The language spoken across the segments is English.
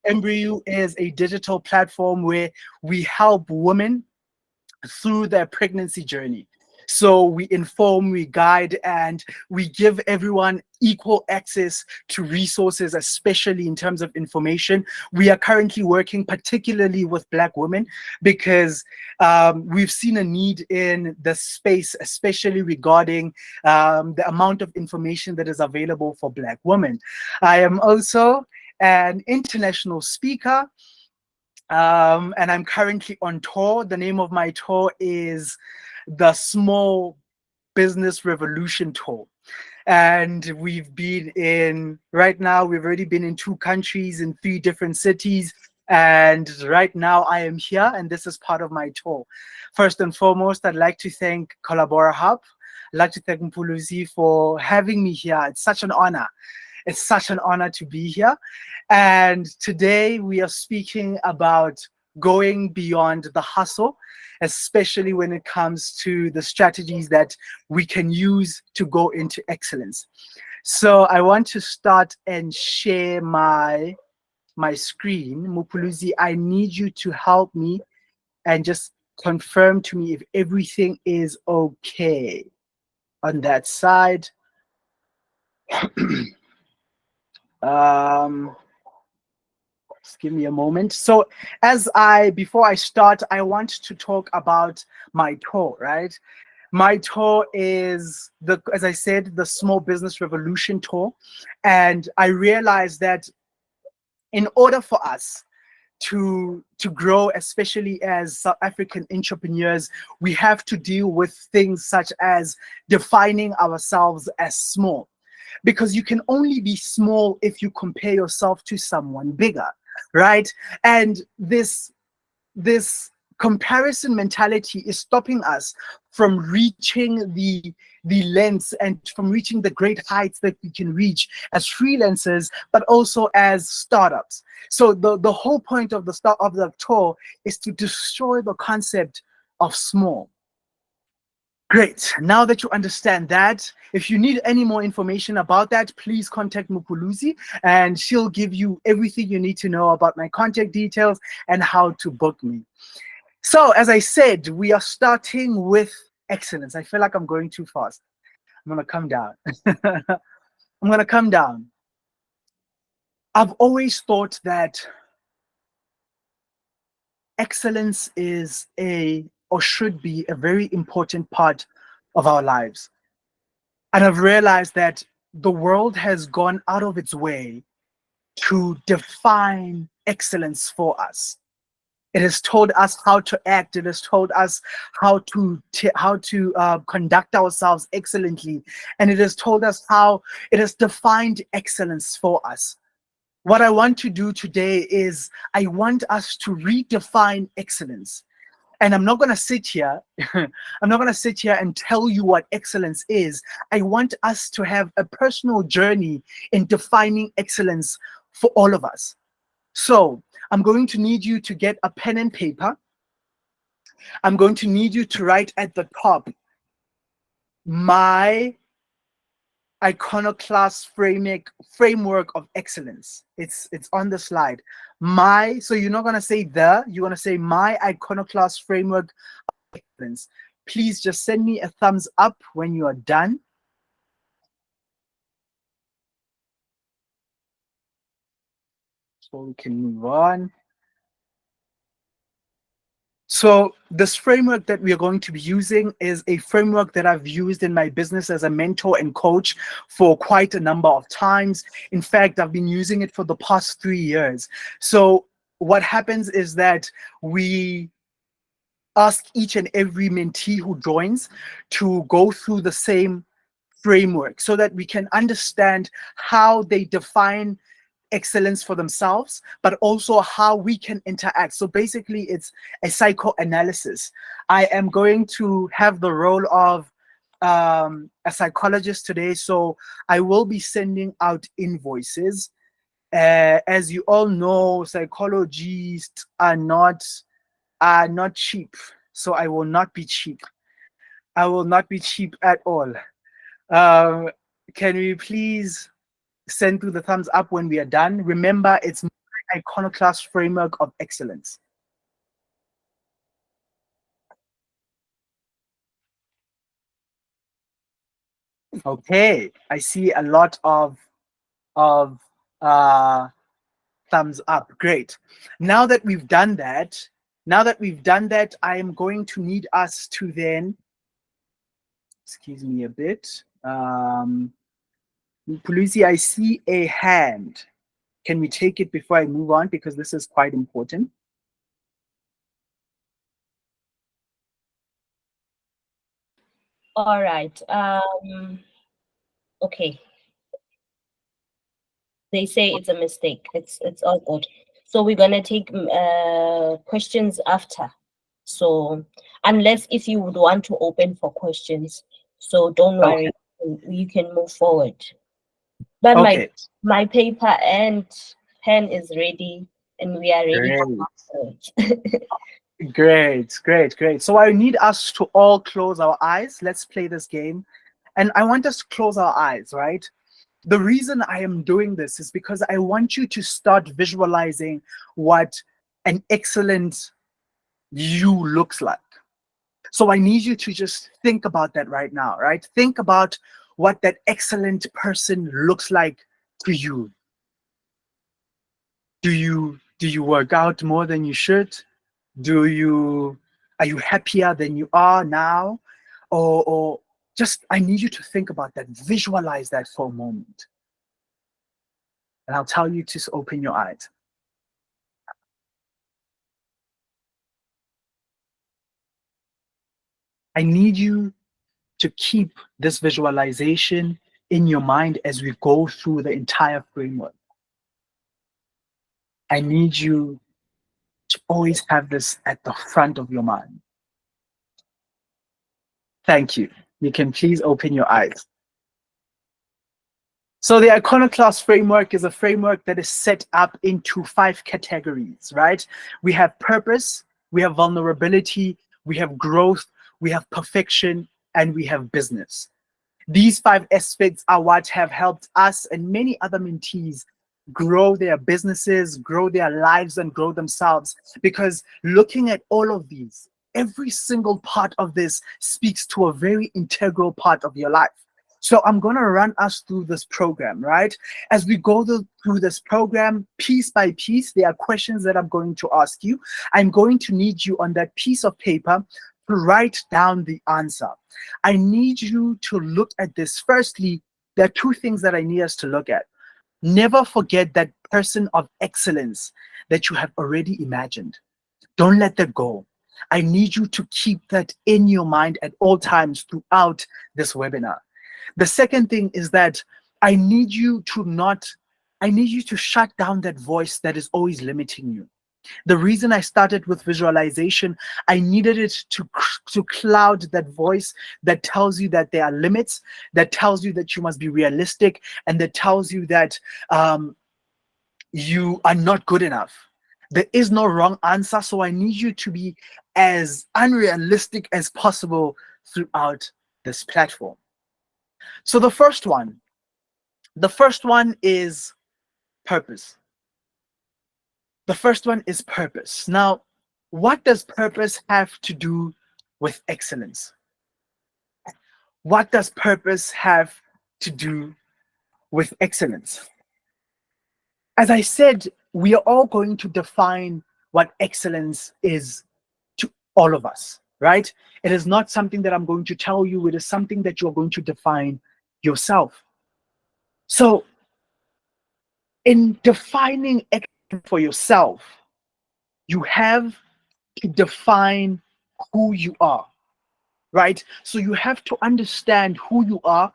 Embryo is a digital platform where we help women through their pregnancy journey. So we inform, we guide, and we give everyone equal access to resources, especially in terms of information. We are currently working particularly with Black women because we've seen a need in the space, especially regarding the amount of information that is available for Black women. I am also an international speaker, and I'm currently on tour. The name of my tour is the Small Business Revolution Tour. And right now, we've already been in 2 countries, in 3 different cities. And right now I am here, and this is part of my tour. First and foremost, I'd like to thank Collabora Hub. I'd like to thank Mpuluzi for having me here. It's such an honor. It's such an honor to be here. And today we are speaking about going beyond the hustle, especially when it comes to the strategies that we can use to go into excellence. So I want to start and share my screen. Mupuluzi, I need you to help me and just confirm to me if everything is okay on that side. Just give me a moment. So before I start, I want to talk about my tour, right? My tour is as I said, the Small Business Revolution Tour. And I realized that in order for us to grow, especially as South African entrepreneurs, we have to deal with things such as defining ourselves as small. Because you can only be small if you compare yourself to someone bigger, right? And this comparison mentality is stopping us from reaching the lengths and from reaching the great heights that we can reach as freelancers, but also as startups. So the whole point of the tour is to destroy the concept of small. Great. Now that you understand that, if you need any more information about that, please contact Mupuluzi and she'll give you everything you need to know about my contact details and how to book me. So as I said, we are starting with excellence. I feel like I'm going too fast. I'm going to come down. I'm going to come down. I've always thought that excellence is or should be a very important part of our lives. And I've realized that the world has gone out of its way to define excellence for us. It has told us how to act. It has told us how to conduct ourselves excellently. And it has told us how it has defined excellence for us. What I want to do today is I want us to redefine excellence. And I'm not going to sit here. I'm not going to sit here and tell you what excellence is. I want us to have a personal journey in defining excellence for all of us. So I'm going to need you to get a pen and paper. I'm going to need you to write at the top, my iconoclast framework of excellence. It's on the slide. So you're not going to say you're going to say my iconoclast framework of excellence. Please just send me a thumbs up when you are done. So we can move on. So this framework that we are going to be using is a framework that I've used in my business as a mentor and coach for quite a number of times. In fact, I've been using it for the past 3 years. So what happens is that we ask each and every mentee who joins to go through the same framework so that we can understand how they define excellence for themselves, but also how we can interact. So basically it's a psychoanalysis. I am going to have the role of a psychologist today, so I will be sending out invoices. As you all know, psychologists are not cheap, so I will not be cheap. I will not be cheap at all. Can we please send through the thumbs up when we are done? Remember, it's iconoclast framework of excellence? Okay, I see a lot of uh, thumbs up. Great. Now that we've done that, I am going to need us to then, excuse me a bit. Pulusi, I see a hand. Can we take it before I move on? Because this is quite important. All right. Okay. They say it's a mistake. It's all good. So we're gonna take questions after. So unless if you would want to open for questions, so don't Okay. worry, you can move forward. But my Okay. my paper and pen is ready, and we are ready Great. for it. Great. Great. Great. So I need us to all close our eyes. Let's play this game. And I want us to close our eyes, right? The reason I am doing this is because I want you to start visualizing what an excellent you looks like. So I need you to just think about that right now, right? Think about what that excellent person looks like to you. Do you work out more than you should? Do you Are you happier than you are now? Or just I need you to think about that, visualize that for a moment. And I'll tell you to open your eyes. I need you to keep this visualization in your mind as we go through the entire framework. I need you to always have this at the front of your mind. Thank you. You can please open your eyes. So the iconoclast framework is a framework that is set up into 5 categories, right? We have purpose, we have vulnerability, we have growth, we have perfection, and we have business. These 5 aspects are what have helped us and many other mentees grow their businesses, grow their lives, and grow themselves. Because looking at all of these, every single part of this speaks to a very integral part of your life. So I'm going to run us through this program, right? As we go through this program, piece by piece, there are questions that I'm going to ask you. I'm going to need you on that piece of paper to write down the answer. I need you to look at this. Firstly, there are 2 things that I need us to look at. Never forget that person of excellence that you have already imagined. Don't let that go. I need you to keep that in your mind at all times throughout this webinar. The second thing is that I need you to shut down that voice that is always limiting you. The reason I started with visualization, I needed it to cloud that voice that tells you that there are limits, that tells you that you must be realistic, and that tells you that you are not good enough. There is no wrong answer, so I need you to be as unrealistic as possible throughout this platform. So the first one is purpose. The first one is purpose. Now, what does purpose have to do with excellence? What does purpose have to do with excellence? As I said, we are all going to define what excellence is to all of us, right? It is not something that I'm going to tell you, it is something that you're going to define yourself. So, in defining excellence for yourself, you have to define who you are, right? So you have to understand who you are.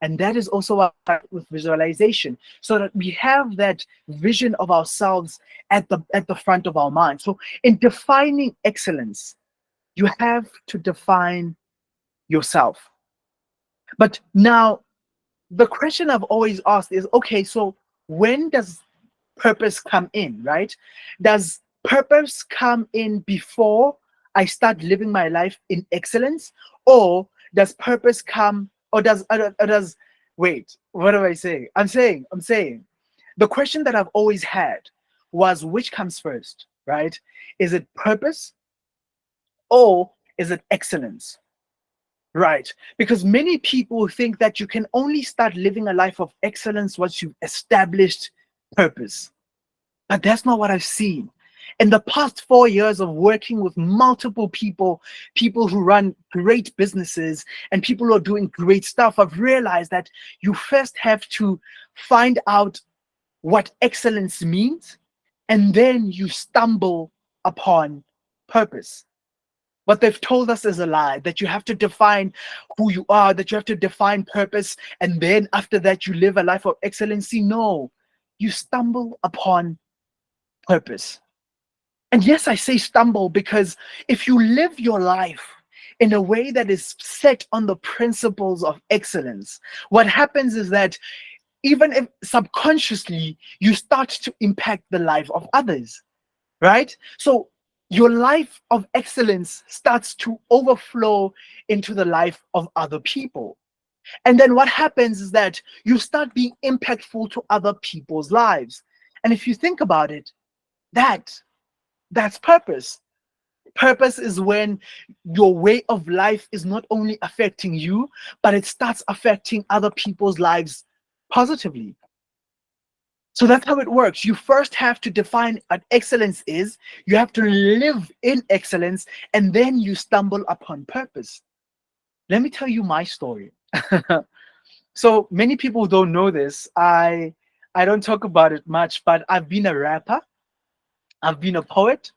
And that is also what I start with visualization, so that we have that vision of ourselves at the front of our mind. So in defining excellence, you have to define yourself. But now the question I've always asked is, okay, so when does purpose come in, right? Does purpose come in before I start living my life in excellence? Or does purpose come, or does, wait, what am I saying? I'm saying, the question that I've always had, was which comes first, right? Is it purpose or is it excellence? Right. Because many people think that you can only start living a life of excellence once you've established purpose. But that's not what I've seen. In the past 4 years of working with multiple people, people who run great businesses and people who are doing great stuff, I've realized that you first have to find out what excellence means, and then you stumble upon purpose. What they've told us is a lie, that you have to define who you are, that you have to define purpose, and then after that, you live a life of excellency. No, you stumble upon purpose. And yes, I say stumble because if you live your life in a way that is set on the principles of excellence, what happens is that even if subconsciously you start to impact the life of others, right? So your life of excellence starts to overflow into the life of other people. And then what happens is that you start being impactful to other people's lives. And if you think about it, that that's purpose. Purpose is when your way of life is not only affecting you, but it starts affecting other people's lives positively. So that's how it works. You first have to define what excellence is, you have to live in excellence, and then you stumble upon purpose. Let me tell you my story. So many people don't know this. I don't talk about it much, but I've been a rapper, I've been a poet,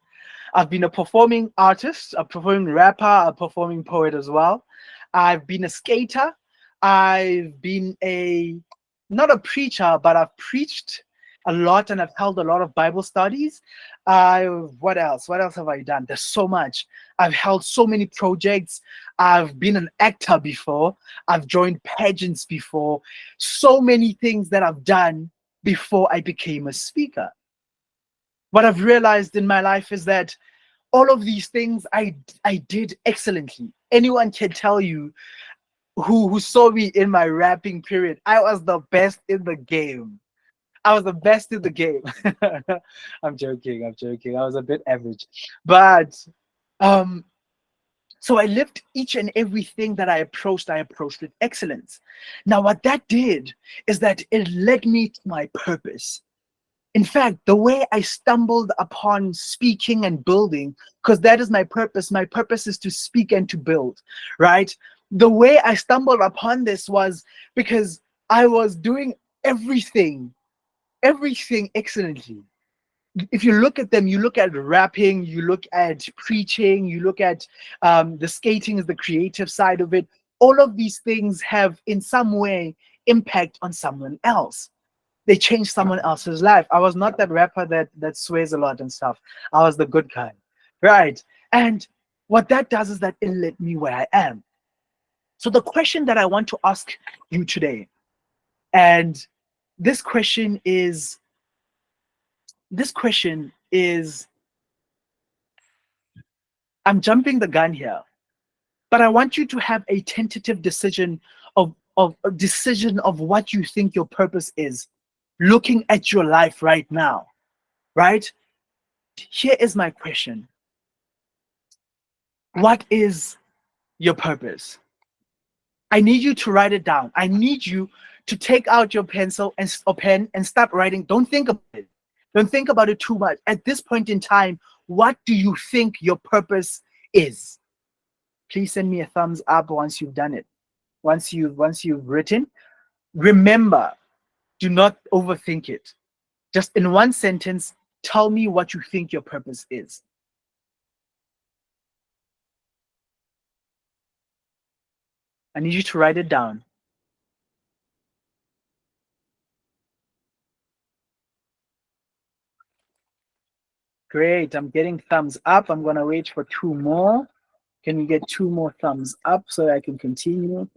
I've been a performing artist, a performing rapper, a performing poet as well. I've been a skater. I've been a not a preacher, but I've preached a lot and I've held a lot of Bible studies. What else? What else have I done? There's so much. I've held so many projects. I've been an actor before. I've joined pageants before. So many things that I've done before I became a speaker. What I've realized in my life is that all of these things I did excellently. Anyone can tell you who saw me in my rapping period. I was the best in the game. I was the best in the game. I'm joking. I'm joking. I was a bit average, but um, so I lived each and everything that I approached with excellence. Now, what that did is that it led me to my purpose. In fact, the way I stumbled upon speaking and building, because that is my purpose is to speak and to build, right? The way I stumbled upon this was because I was doing everything, everything excellently. If you look at them, you look at rapping, you look at preaching, you look at the skating is the creative side of it. All of these things have in some way impact on someone else. They changed someone else's life. I was not that rapper that swears a lot and stuff. I was the good guy, right? And what that does is that it led me where I am. So the question that I want to ask you today, and this question is, this question is, I'm jumping the gun here, but I want you to have a tentative decision of a decision of what you think your purpose is, looking at your life right now, right? Here is my question. What is your purpose? I need you to write it down. I need you to take out your pencil and or pen and start writing. Don't think about it. Don't think about it too much. At this point in time, what do you think your purpose is? Please send me a thumbs up once you've done it. Once you've written. Remember, do not overthink it. Just in one sentence, tell me what you think your purpose is. I need you to write it down. Great, I'm getting thumbs up. I'm gonna wait for two more. Can we get two more thumbs up so I can continue?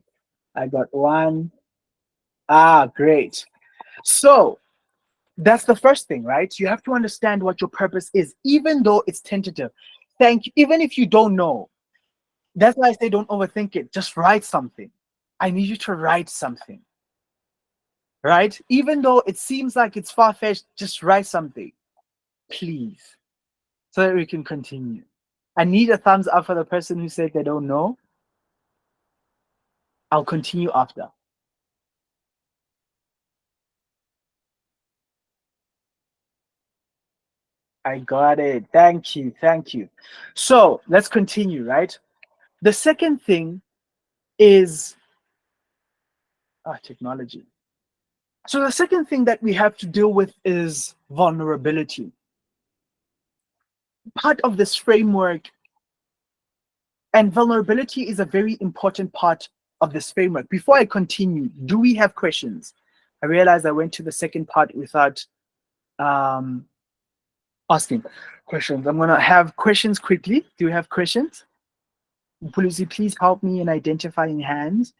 I got one. Ah, great. So that's the first thing, right? You have to understand what your purpose is, even though it's tentative. Thank you. Even if you don't know, that's why I say don't overthink it. Just write something. I need you to write something, right? Even though it seems like it's far-fetched, just write something. please, so that we can continue. I need a thumbs up for the person who said they don't know. I'll continue after. I got it. Thank you. Thank you. So let's continue, right? The second thing is technology. So the second thing that we have to deal with is vulnerability. Part of this framework, and vulnerability is a very important part of this framework. Before I continue, do we have questions? I realized I went to the second part without um, asking questions. I'm gonna have questions quickly. Do you have questions? Please help me in identifying hands.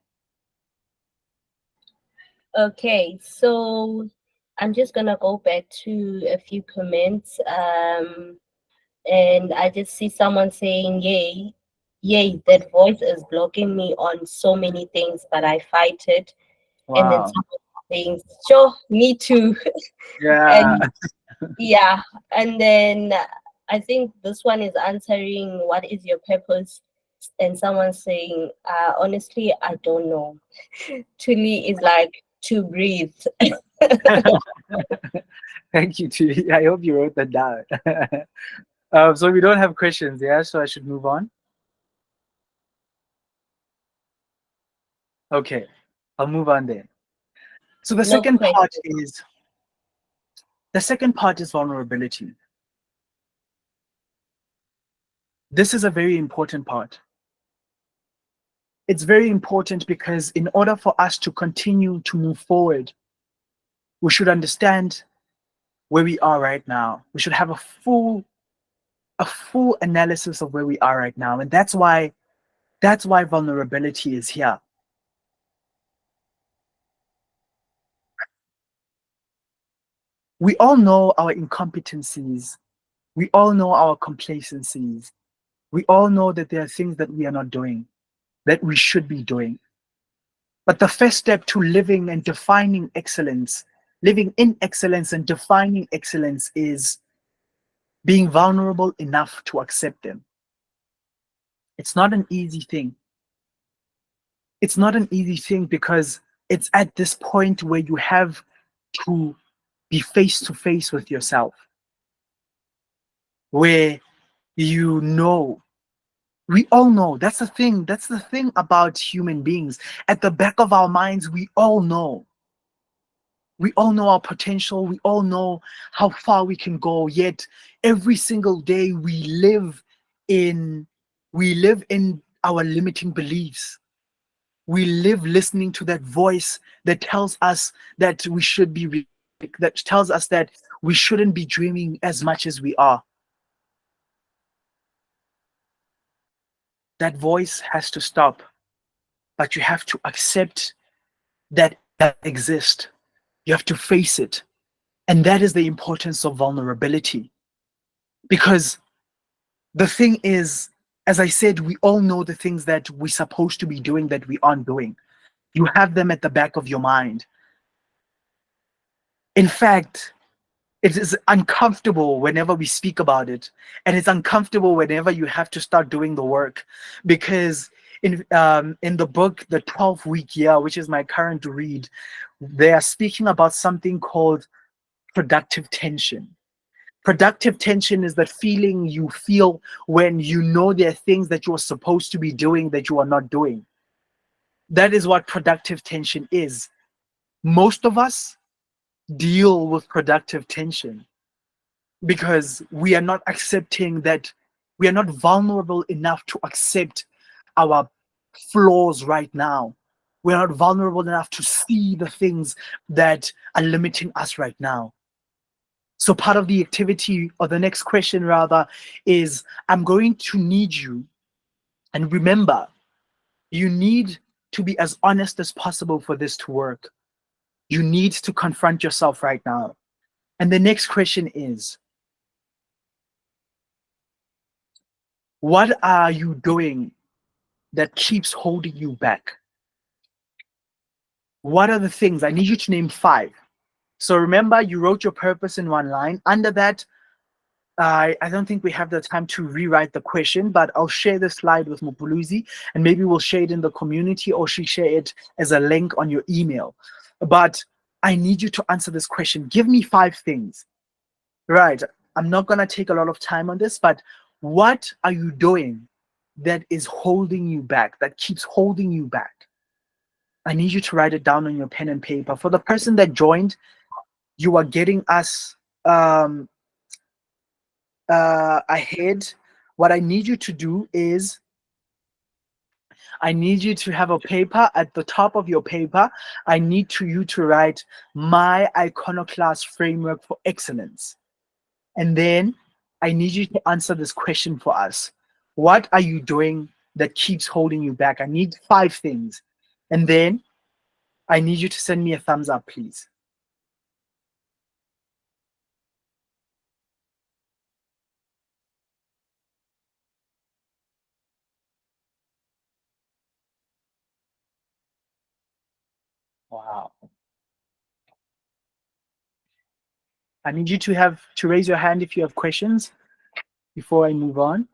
Okay, so I'm just gonna go back to a few comments. And I just see someone saying, "Yay, yay, that voice is blocking me on so many things, but I fight it." And then Wow. someone saying, "Sure, me too." Yeah. And yeah, and then I think this one is answering, "What is your purpose?" And someone saying, "Honestly, I don't know." Tuli is like, "To breathe." Thank you, Chidi. I hope you wrote that down. So we don't have questions, yeah? So I should move on. Okay, I'll move on then. So No question. the second part is vulnerability. This is a very important part. It's very important because in order for us to continue to move forward, we should understand where we are right now. We should have a full analysis of where we are right now. And that's why vulnerability is here. We all know our incompetencies. We all know our complacencies. We all know that there are things that we are not doing, that we should be doing. But the first step to living and defining excellence, living in excellence and defining excellence is being vulnerable enough to accept them. It's not an easy thing. It's not an easy thing because it's at this point where you have to be face to face with yourself, where you know, we all know. That's the thing about human beings. At the back of our minds, we all know our potential, we all know how far we can go, yet every single day in we live in our limiting beliefs. We live listening to that voice that tells us that we should be that tells us that we shouldn't be dreaming as much as we are. That voice has to stop, but you have to accept that that exists. You have to face it. And that is the importance of vulnerability. Because the thing is, as I said, we all know the things that we're supposed to be doing that we aren't doing. You have them at the back of your mind. In fact, it is uncomfortable whenever we speak about it, and it's uncomfortable whenever you have to start doing the work, because in the book The 12-Week Year, which is my current read, they are speaking about something called productive tension. Productive tension is that feeling you feel when you know there are things that you're supposed to be doing that you are not doing. That is what productive tension is. Most of us deal with productive tension because we are not accepting that we are not vulnerable enough to accept our flaws right now. We're not vulnerable enough to see the things that are limiting us right now. So, part of the activity, or the next question rather, is I'm going to need you, and remember, you need to be as honest as possible for this to work. You need to confront yourself right now. And the next question is, what are you doing that keeps holding you back? What are the things? I need you to name 5. So remember, you wrote your purpose in one line. Under that, I don't think we have the time to rewrite the question, but I'll share the slide with Mupuluzi and maybe we'll share it in the community or she share it as a link on your email. But I need you to answer this question. Give me 5 things. Right. I'm not going to take a lot of time on this, but what are you doing that is holding you back, that keeps holding you back? I need you to write it down on your pen and paper. For the person that joined, you are getting us ahead. What I need you to do is I need you to have a paper at the top of your paper. I need you to write my iconoclast framework for excellence. And then I need you to answer this question for us. What are you doing that keeps holding you back? I need 5 things. And then I need you to send me a thumbs up, please. Wow. I need you to raise your hand if you have questions before I move on.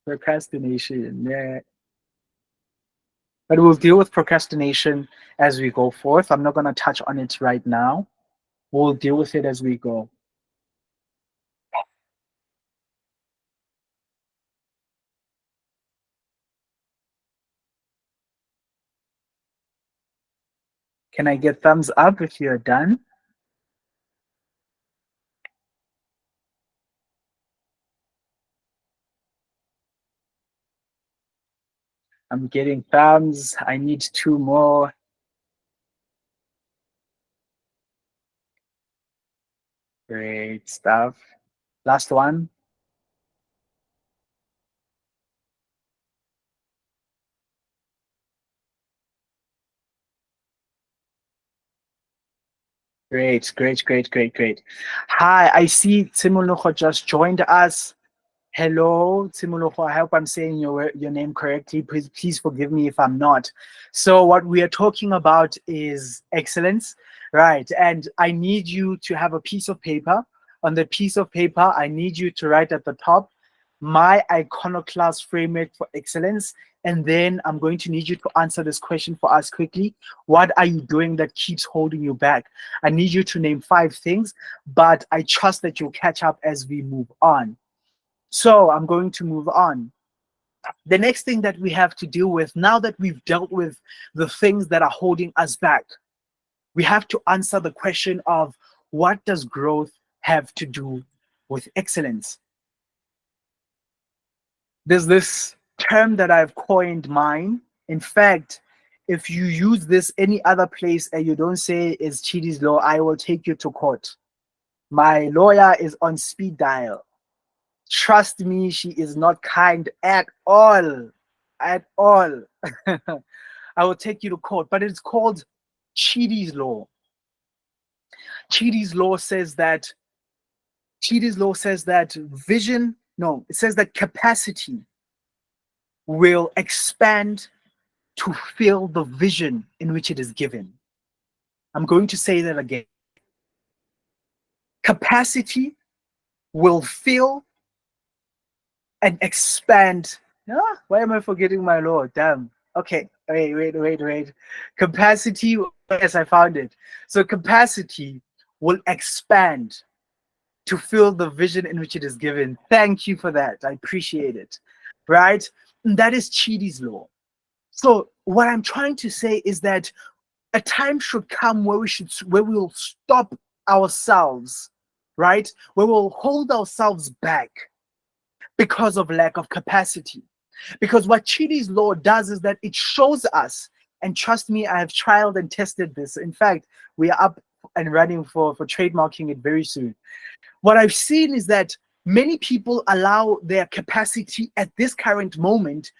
Procrastination. Yeah. But we'll deal with procrastination as we go forth. I'm not going to touch on it right now. We'll deal with it as we go. Can I get thumbs up if you're done? I'm getting thumbs. I need 2 more. Great stuff. Last one. Great, great, great, great, great. Hi, I see Timulucho just joined us. Hello, Timulucho. I hope I'm saying your name correctly. Please forgive me if I'm not. So what we are talking about is excellence, right? And I need you to have a piece of paper. On the piece of paper, I need you to write at the top, my iconoclast framework for excellence. And then I'm going to need you to answer this question for us quickly. What are you doing that keeps holding you back? I need you to name 5 things, but I trust that you'll catch up as we move on. So I'm going to move on. The next thing that we have to deal with, now that we've dealt with the things that are holding us back, we have to answer the question of what does growth have to do with excellence? There's this term that I've coined mine. In fact, if you use this any other place and you don't say it's Chidi's law, I will take you to court. My lawyer is on speed dial. Trust me, she is not kind at all. At all. I will take you to court, but it's called Chidi's law. Chidi's law says that Chidi's law says that vision, no, it says that capacity will expand to fill the vision in which it is given. I'm going to say that again. Capacity will fill and expand. Ah, why am I forgetting my law? Damn. Okay. Wait. Capacity. Yes, I found it. So capacity will expand to fill the vision in which it is given. Thank you for that. I appreciate it. Right? And that is Chidi's law. So what I'm trying to say is that a time should come where we will stop ourselves, right? Where we'll hold ourselves back because of lack of capacity. Because what Chidi's law does is that it shows us, and trust me, I have trialed and tested this. In fact, we are up and running for trademarking it very soon. What I've seen is that many people allow their capacity at this current moment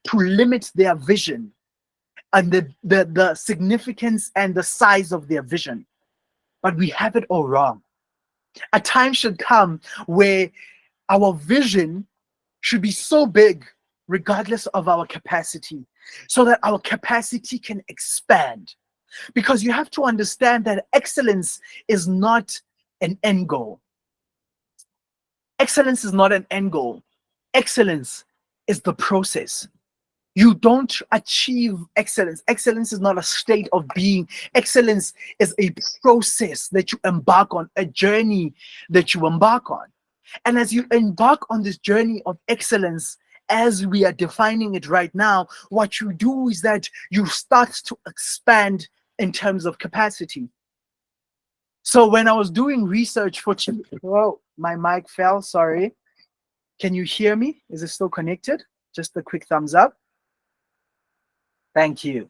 to limit their vision and the significance and the size of their vision. But we have it all wrong. A time should come where our vision should be so big, regardless of our capacity, so that our capacity can expand. because you have to understand that excellence is not an end goal. Excellence is not an end goal. Excellence is the process. You don't achieve excellence. Excellence is not a state of being. Excellence is a process that you embark on, a journey that you embark on. And as you embark on this journey of excellence, as we are defining it right now, what you do is that you start to expand in terms of capacity. So when I was doing research for whoa, my mic fell, sorry. Can you hear me? Is it still connected? Just a quick thumbs up. Thank you.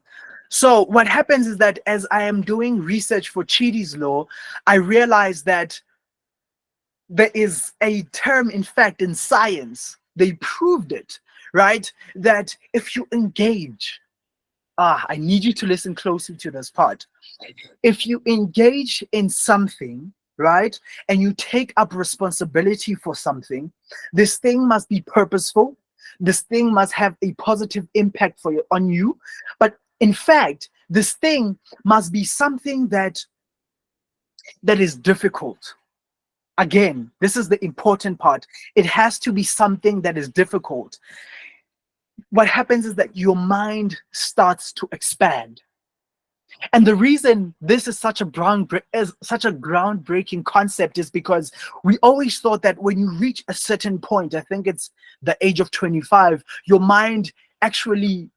So what happens is that as I am doing research for Chidi's law, I realized that there is a term, in fact, in science, they proved it, right? That if you engage, I need you to listen closely to this part. If you engage in something, right, and you take up responsibility for something, this thing must be purposeful. This thing must have a positive impact on you. But in fact, this thing must be something that is difficult. Again, this is the important part. It has to be something that is difficult. What happens is that your mind starts to expand. And the reason this is such a groundbreaking concept is because we always thought that when you reach a certain point, I think it's the age of 25, your mind actually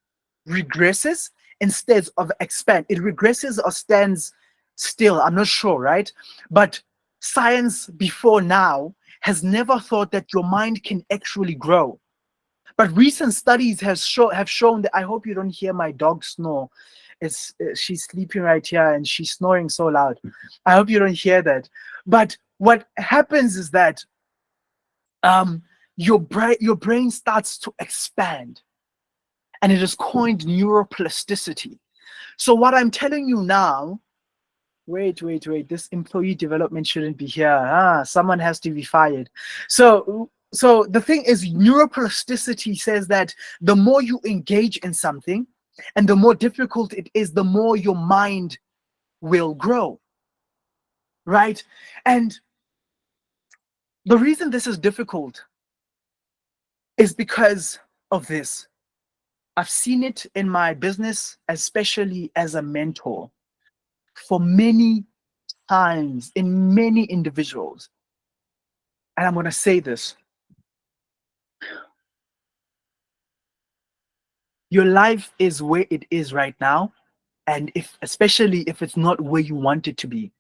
regresses instead of expand. It regresses or stands still. I'm not sure, right? But science before now has never thought that your mind can actually grow. But recent studies have shown that. I hope you don't hear my dog snore. She's sleeping right here and she's snoring so loud. I hope you don't hear that. But what happens is that your brain starts to expand, and it is coined neuroplasticity. So what I'm telling you now, wait, this employee development shouldn't be here. Someone has to be fired. So the thing is, neuroplasticity says that the more you engage in something and the more difficult it is, the more your mind will grow, right? And the reason this is difficult is because of this. I've seen it in my business, especially as a mentor, for many times in many individuals. And I'm going to say this. Your life is where it is right now. And especially if it's not where you want it to be,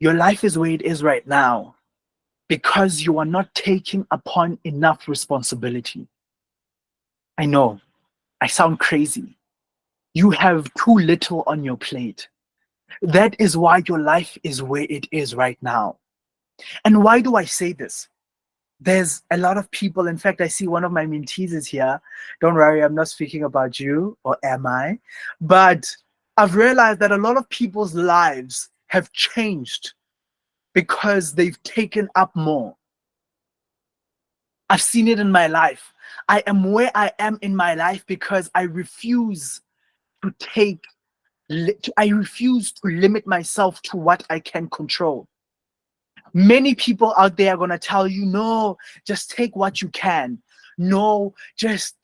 your life is where it is right now because you are not taking upon enough responsibility. I know, I sound crazy. You have too little on your plate. That is why your life is where it is right now. And why do I say this? There's a lot of people. In fact, I see one of my mentees is here. Don't worry, I'm not speaking about you, or am I? But I've realized that a lot of people's lives have changed because they've taken up more. I've seen it in my life. I am where I am in my life because I refuse to limit myself to what I can control. Many people out there are going to tell you, no, just take what you can. No, just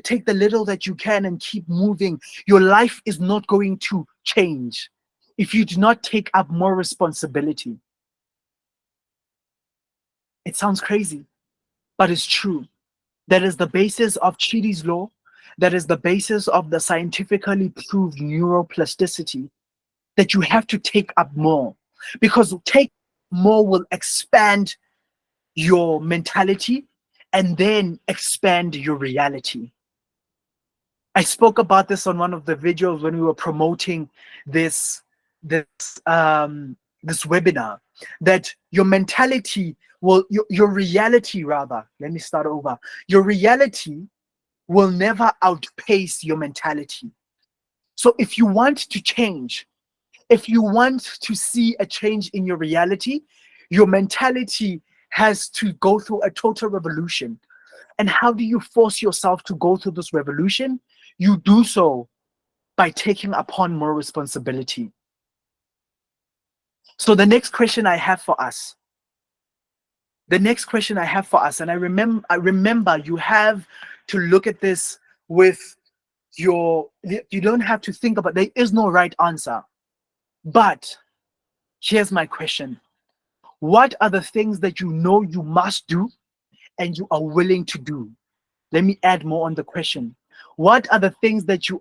take the little that you can and keep moving. Your life is not going to change if you do not take up more responsibility. It sounds crazy, but it's true. That is the basis of Chidi's law. That is the basis of the scientifically proved neuroplasticity, that you have to take up more, because take more will expand your mentality and then expand your reality. I spoke about this on one of the videos when we were promoting this this this webinar, that your mentality will your reality rather, let me start over. Your reality will never outpace your mentality. So if you want to change, if you want to see a change in your reality, your mentality has to go through a total revolution. And how do you force yourself to go through this revolution? You do so by taking upon more responsibility. So the next question I have for us, and I remember you have to look at this with you don't have to think about, there is no right answer. But here's my question. What are the things that you know you must do and you are willing to do? Let me add more on the question. What are the things that you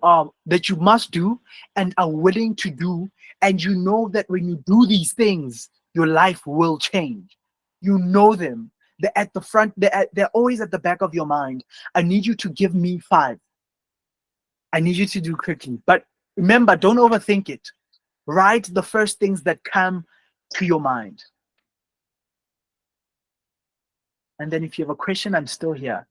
must do and are willing to do, and you know that when you do these things, your life will change? You know them. They're at the front, they're always at the back of your mind. I need you to give me 5. I need you to do quickly. But remember, don't overthink it. Write the first things that come to your mind. And then if you have a question, I'm still here.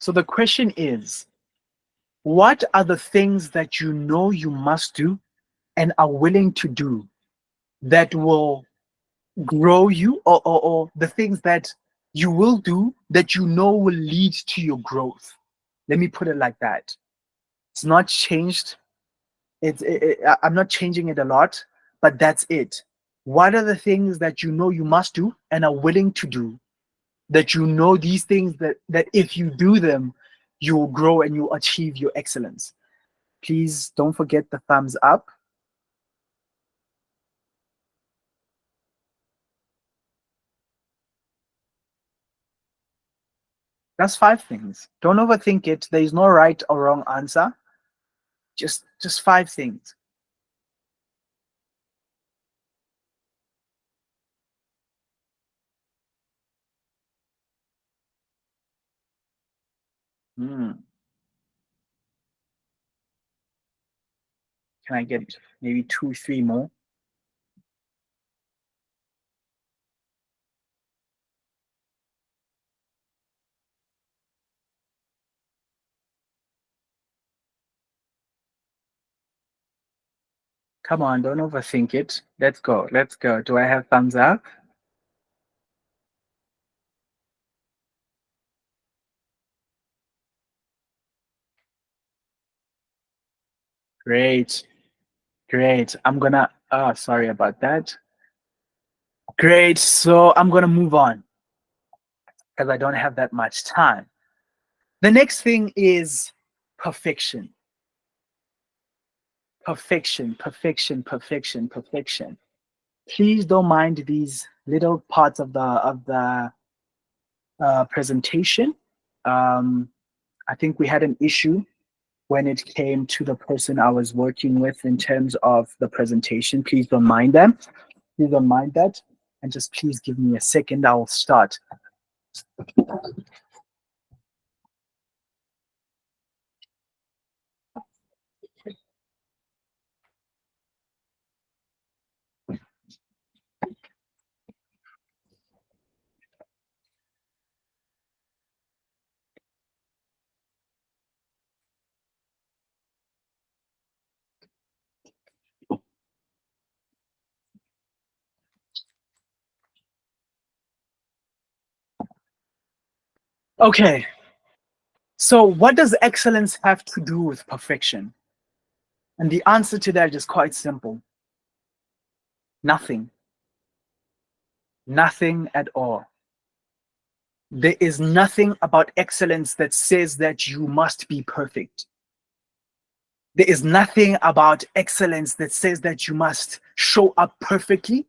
So the question is, what are the things that you know you must do and are willing to do that will grow you, or the things that you will do that you know will lead to your growth? Let me put it like that. It's not changed. I'm not changing it a lot, but that's it. What are the things that you know you must do and are willing to do, that you know these things that if you do them, you will grow and you achieve your excellence? Please don't forget the thumbs up. That's 5 things. Don't overthink it. There is no right or wrong answer. Just 5 things. Hmm. Can I get maybe 2, 3 more? Come on, don't overthink it. Let's go. Let's go. Do I have thumbs up? Great. Great. Sorry about that. Great. So I'm going to move on because I don't have that much time. The next thing is perfection. Perfection, perfection, perfection, perfection. Please don't mind these little parts of the presentation. I think we had an issue when it came to the person I was working with in terms of the presentation. Please don't mind them. Please don't mind that. And just please give me a second. I'll start. Okay. So what does excellence have to do with perfection? And the answer to that is quite simple. Nothing. Nothing at all. There is nothing about excellence that says that you must be perfect. There is nothing about excellence that says that you must show up perfectly,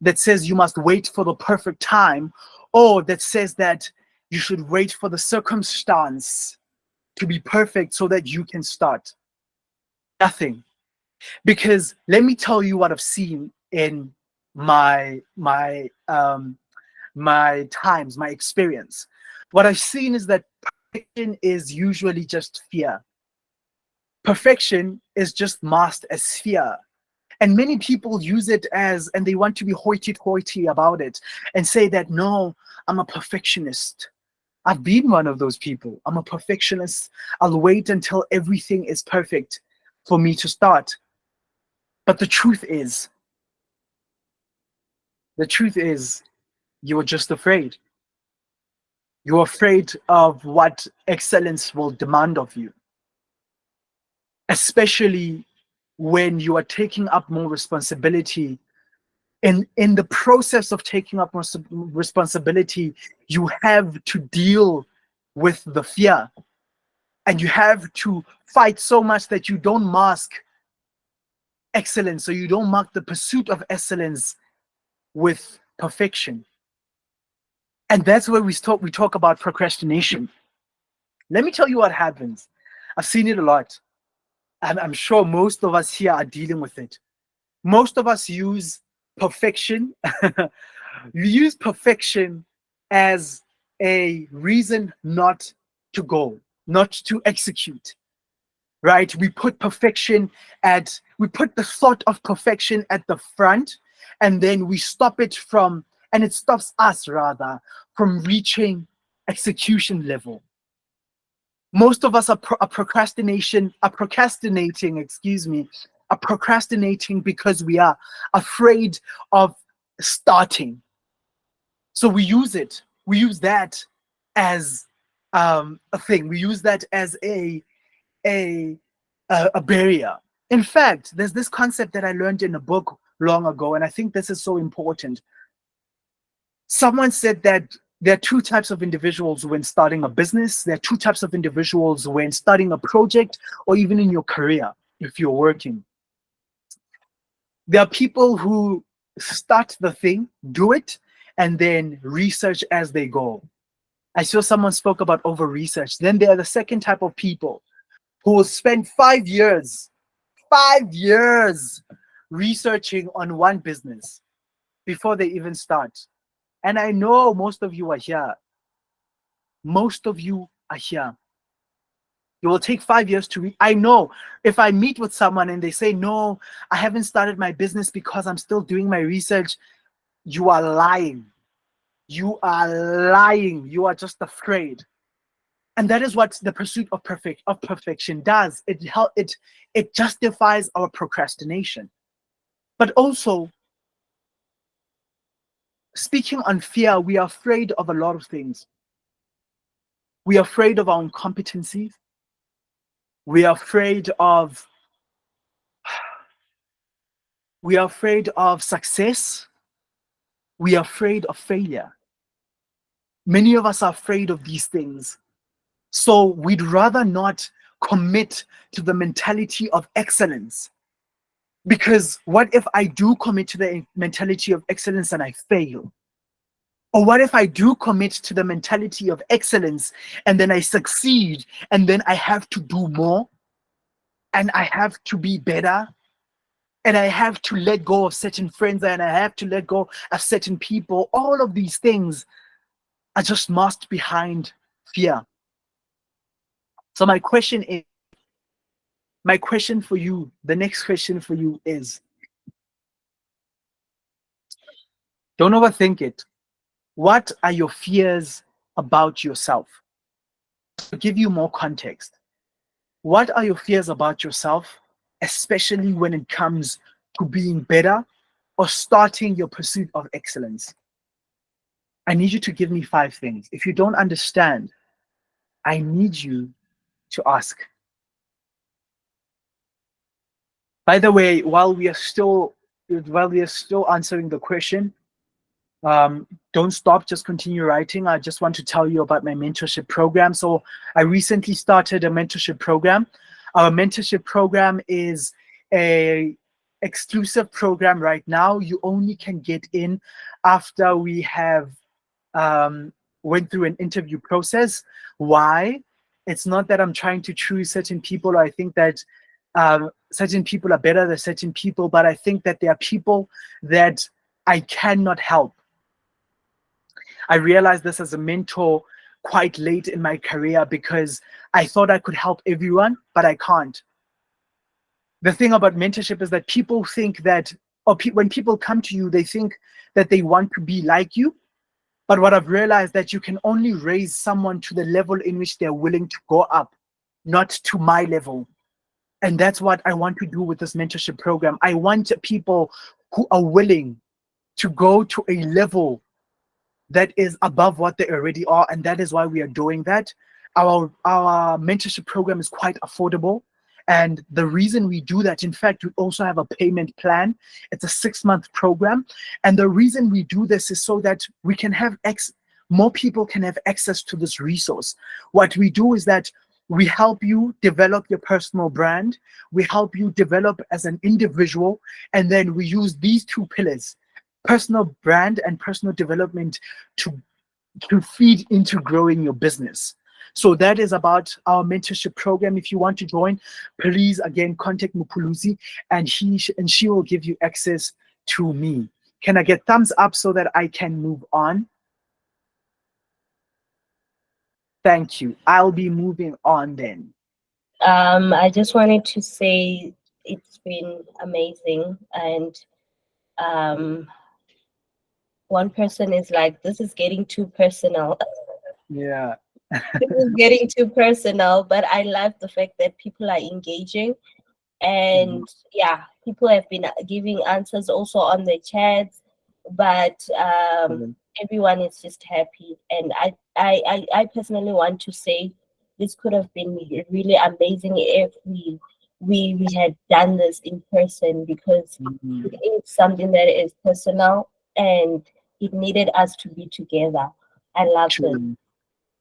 that says you must wait for the perfect time, or that says that you should wait for the circumstance to be perfect so that you can start. Nothing. Because let me tell you what I've seen in my times, my experience. What I've seen is that perfection is usually just fear. Perfection is just masked as fear. And many people use it as, and they want to be hoity-toity about it and say that, no, I'm a perfectionist. I've been one of those people. I'm a perfectionist. I'll wait until everything is perfect for me to start. But the truth is, The truth is, you were just afraid. You're afraid of what excellence will demand of you, especially when you are taking up more responsibility. In the process of taking up responsibility, you have to deal with the fear, and you have to fight so much that you don't mask excellence, so you don't mark the pursuit of excellence with perfection. And that's where we talk about procrastination. Let me tell you what happens. I've seen it a lot, and I'm sure most of us here are dealing with it. Most of us use perfection. We use perfection as a reason not to go, not to execute, right? We put the thought of perfection at the front, and then we stop it from, and it stops us rather from reaching execution level. Most of us are procrastinating because we are afraid of starting. So we use that as a thing. We use that as a a barrier. In fact, there's this concept that I learned in a book long ago, and I think this is so important. Someone said that there are two types of individuals when starting a business. There are two types of individuals when starting a project, or even in your career if you're working. There are people who start the thing, do it, and then research as they go. I saw someone spoke about over research. Then there are the second type of people who will spend 5 years, 5 years researching on one business before they even start. And I know most of you are here. Most of you are here. It will take 5 years to read. I know if I meet with someone and they say, no, I haven't started my business because I'm still doing my research, you are lying. You are lying. You are just afraid. And that is what the pursuit of perfection does. It justifies our procrastination. But also, speaking on fear, we are afraid of a lot of things. We are afraid of our incompetencies. We are afraid of success. We are afraid of failure. Many of us are afraid of these things. So we'd rather not commit to the mentality of excellence. Because what if I do commit to the mentality of excellence and I fail? Or what if I do commit to the mentality of excellence and then I succeed, and then I have to do more, and I have to be better, and I have to let go of certain friends, and I have to let go of certain people? All of these things are just masked behind fear. So my question for you, the next question for you is, don't overthink it. What are your fears about yourself? To give you more context, what are your fears about yourself, especially when it comes to being better or starting your pursuit of excellence? I need you to give me 5 things. If you don't understand, I need you to ask. By the way, while we are still answering the question, don't stop, just continue writing. I just want to tell you about my mentorship program. So I recently started a mentorship program. Our mentorship program is a exclusive program right now. You only can get in after we have went through an interview process. Why? It's not that I'm trying to choose certain people, or I think that certain people are better than certain people, but I think that there are people that I cannot help. I realized this as a mentor quite late in my career because I thought I could help everyone, but I can't. The thing about mentorship is that people think that, when people come to you, they think that they want to be like you. But what I've realized that you can only raise someone to the level in which they're willing to go up, not to my level. And that's what I want to do with this mentorship program. I want people who are willing to go to a level that is above what they already are, and that is why we are doing that. Our mentorship program is quite affordable, and the reason we do that, in fact, we also have a payment plan. It's a 6-month program, and the reason we do this is so that we can have more people can have access to this resource. What we do is that we help you develop your personal brand, we help you develop as an individual, and then we use these two pillars, personal brand and personal development, to feed into growing your business. So that is about our mentorship program. If you want to join, please again contact Mupuluzi, and she will give you access to me. Can I get thumbs up so that I can move on? Thank you. I'll be moving on then. I just wanted to say it's been amazing, and um, one person is like, "This is getting too personal." Yeah. This is getting too personal, but I love the fact that people are engaging, Mhm. and yeah, people have been giving answers also on the chats, but everyone is just happy, and I personally want to say this could have been really amazing if we had done this in person, because Mhm. it is something that is personal, and it needed us to be together. I love this. True.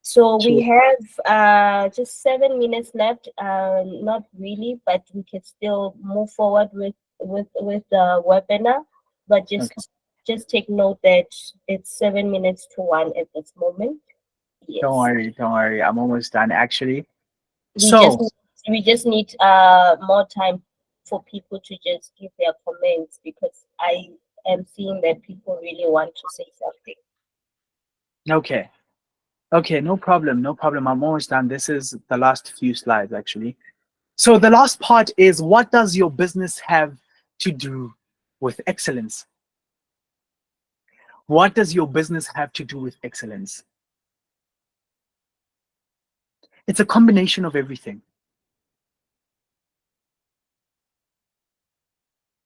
So we True. have just 7 minutes left. Not really, but we can still move forward with the webinar. But Okay. just take note that it's 7 minutes to one at this moment. Don't Yes, worry. Don't worry. I'm almost done actually. we just So, we just need more time for people to just give their comments, because I am seeing that people really want to say something. okay. Okay, no problem. No problem. I'm almost done. This is the last few slides actually. So the last part is, what does your business have to do with excellence? What does your business have to do with excellence? It's a combination of everything.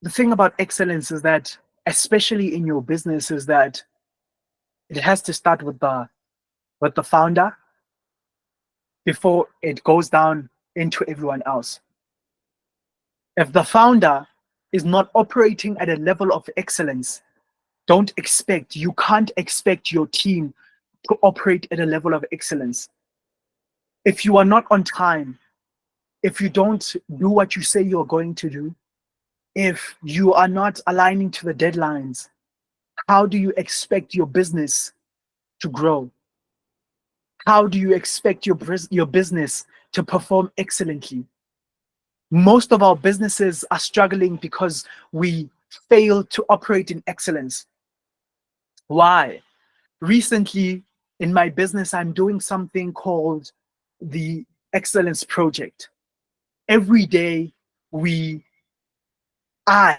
The thing about excellence is that, especially in your business, is that it has to start with the founder before it goes down into everyone else. If the founder is not operating at a level of excellence, you can't expect your team to operate at a level of excellence. If you are not on time, if you don't do what you say you're going to do, if you are not aligning to the deadlines, how do you expect your business to grow? How do you expect your business to perform excellently? Most of our businesses are struggling because we fail to operate in excellence. Why? Recently, in my business, I'm doing something called the Excellence Project. Every day, we,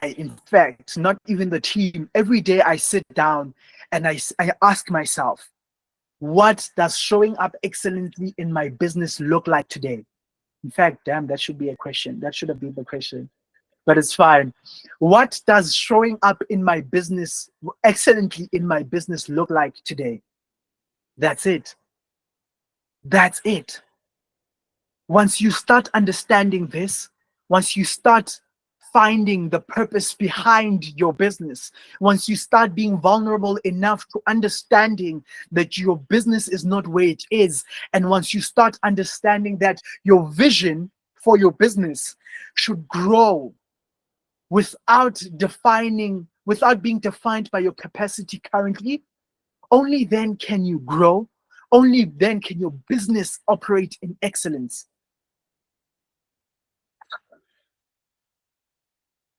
in fact, not even the team, every day I sit down and I ask myself, what does showing up excellently in my business look like today? In fact, damn, that should be a question. That should have been the question, but it's fine. What does showing up in my business excellently in my business look like today? That's it. That's it. Once you start understanding this, once you start finding the purpose behind your business, once you start being vulnerable enough to understanding that your business is not where it is, and once you start understanding that your vision for your business should grow without being defined by your capacity currently, only then can you grow. Only then can your business operate in excellence.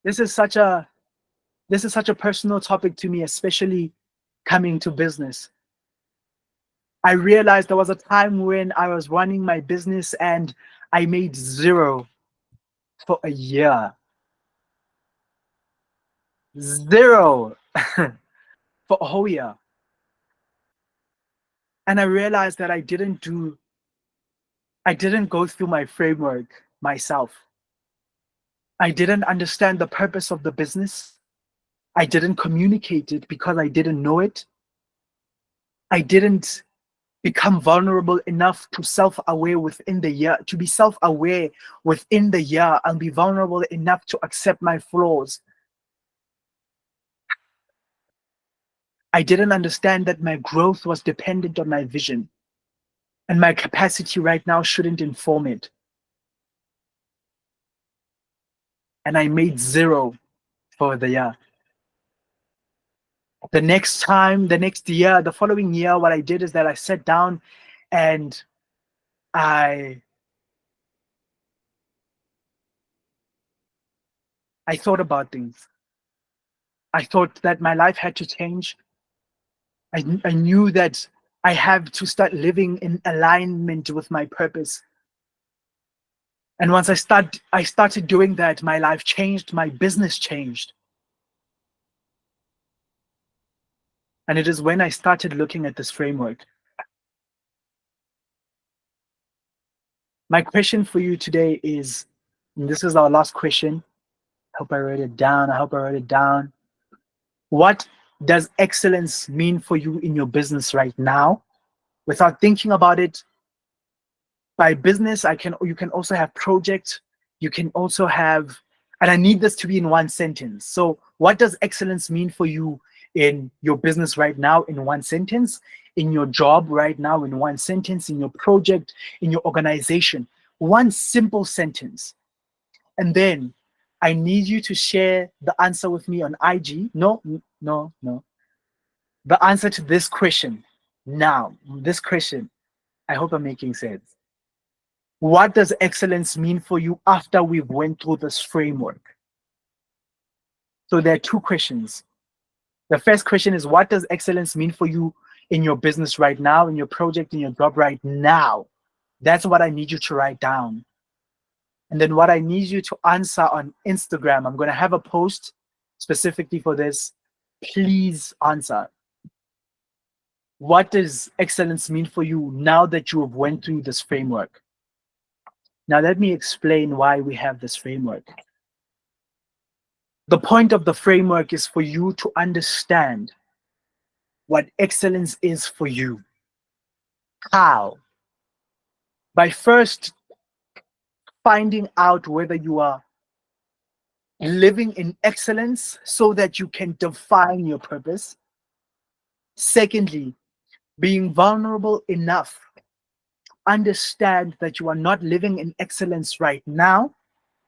This is such a personal topic to me, especially coming to business. I realized there was a time when I was running my business and I made zero for a year. Zero for a whole year. And I realized that I didn't go through my framework myself. I didn't understand the purpose of the business. I didn't communicate it because I didn't know it. I didn't become vulnerable enough to self-aware within the year, to be self-aware within the year and be vulnerable enough to accept my flaws. I didn't understand that my growth was dependent on my vision, and my capacity right now shouldn't inform it. And I made zero for the year. The next time, the next year, the following year, what I did is that I sat down and I I thought about things. I thought that my life had to change. I knew that I have to start living in alignment with my purpose. And once I started doing that, my life changed, my business changed. And it is when I started looking at this framework. My question for you today is, and this is our last question. I hope I wrote it down. I hope I wrote it down. What does excellence mean for you in your business right now? Without thinking about it, by business, you can also have project, you can also have, and I need this to be in one sentence. So what does excellence mean for you in your business right now in one sentence, in your job right now in one sentence, in your project, in your organization, one simple sentence. And then I need you to share the answer with me on IG. No, no, no. The answer to this question now, this question, I hope I'm making sense. What does excellence mean for you after we've went through this framework? So there are two questions. The first question is, what does excellence mean for you in your business right now, in your project, in your job right now? That's what I need you to write down. And then what I need you to answer on Instagram, I'm going to have a post specifically for this. Please answer. What does excellence mean for you now that you have went through this framework? Now let me explain why we have this framework. The point of the framework is for you to understand what excellence is for you. How? By first finding out whether you are living in excellence so that you can define your purpose. Secondly, being vulnerable enough to understand that you are not living in excellence right now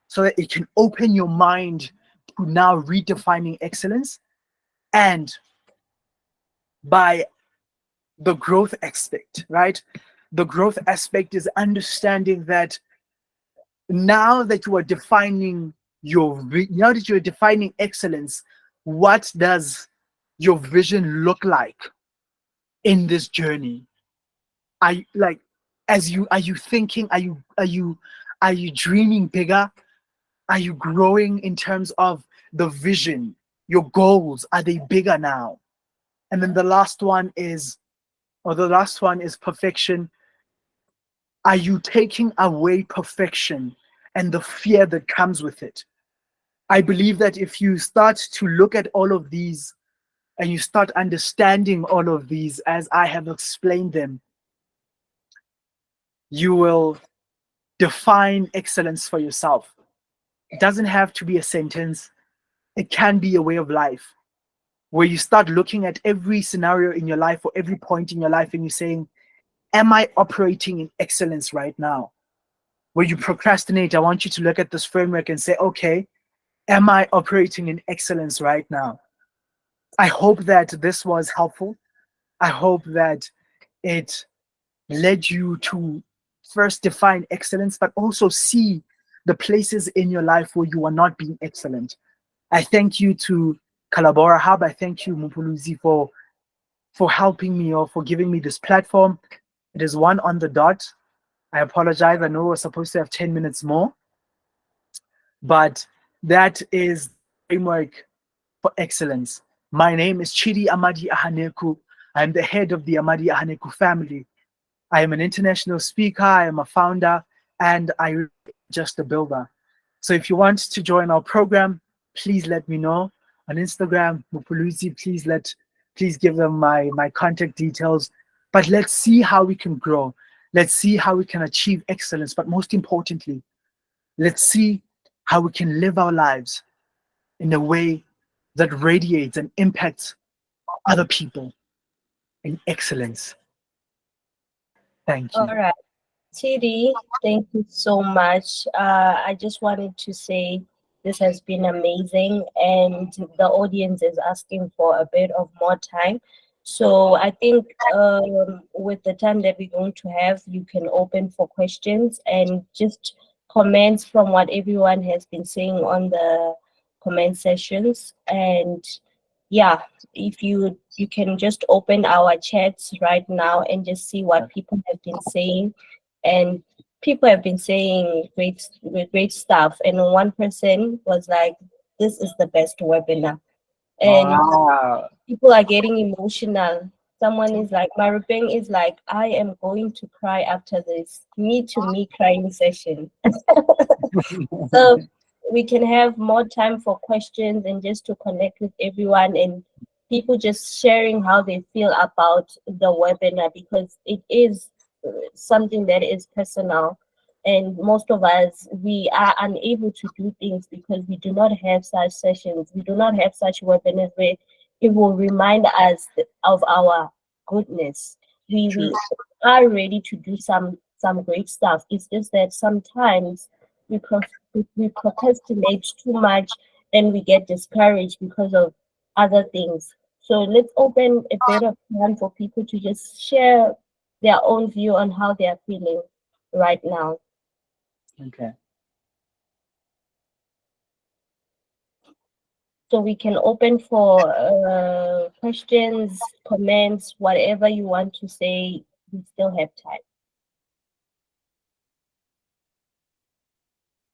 so that it can open your mind to now redefining excellence. And by the growth aspect, right? The growth aspect is understanding that now that you are defining now that you're defining excellence, what does your vision look like in this journey? Are you, like, are you thinking, are you dreaming bigger? Are you growing in terms of the vision? Your goals, are they bigger now? And then the last one is perfection. Are you taking away perfection and the fear that comes with it? I believe that if you start to look at all of these and you start understanding all of these as I have explained them, you will define excellence for yourself. It doesn't have to be a sentence, it can be a way of life where you start looking at every scenario in your life or every point in your life and you're saying, am I operating in excellence right now? Where you procrastinate, I want you to look at this framework and say, okay, am I operating in excellence right now? I hope that this was helpful. I hope that it led you to first define excellence, but also see the places in your life where you are not being excellent. I thank you to Kalabora Hub. I thank you, Mupuluzi, for helping me or for giving me this platform. It is 1 on the dot. I apologize. I know we're supposed to have 10 minutes more, but that is framework for excellence. My name is Chidi Amadi-Ahaneku. I am the head of the Amadi-Ahaneku family. I am an international speaker, I am a founder, and I am just a builder. So if you want to join our program, please let me know. on Instagram, Mupuluzi, please give them my contact details. But let's see how we can grow. Let's see how we can achieve excellence. But most importantly, let's see how we can live our lives in a way that radiates and impacts other people in excellence. Thank All you. right. Chidi, thank you so much. I just wanted to say this has been amazing, and the audience is asking for a bit of more time. So I think with the time that we're going to have, you can open for questions and just comments from what everyone has been saying on the comment sessions. And yeah, if you can just open our chats right now and just see what people have been saying, and people have been saying great stuff, and one person was like, this is the best webinar, and Wow. people are getting emotional. Someone is like, Marupeng is like, I am going to cry after this me to me crying session. So we can have more time for questions and just to connect with everyone, and people just sharing how they feel about the webinar, because it is something that is personal, and most of us, we are unable to do things because we do not have such sessions, we do not have such webinars where it will remind us of our goodness. We are ready to do some great stuff. It's just that sometimes we we procrastinate too much and we get discouraged because of other things. So let's open a bit of time for people to just share their own view on how they are feeling right now. Okay. So we can open for questions, comments, whatever you want to say. We still have time.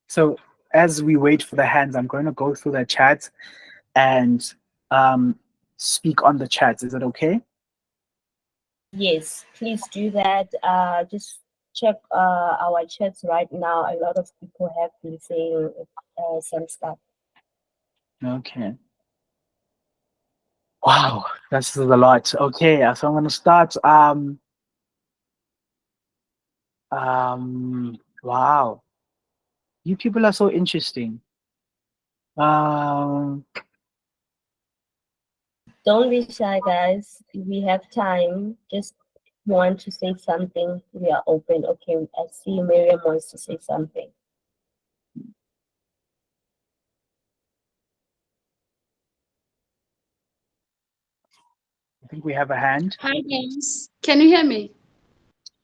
So as we wait for the hands, I'm going to go through the chat and um, speak on the chats. Is it okay? Yes, please do that. Just check our chats right now. A lot of people have been saying some stuff. Okay. Wow, this is a lot. Okay, so I'm going to start. Wow, you people are so interesting. Um, Don't be shy, guys. We have time. Just want to say something. We are open. Okay, I see Miriam wants to say something. I think we have a hand. Hi guys, can you hear me?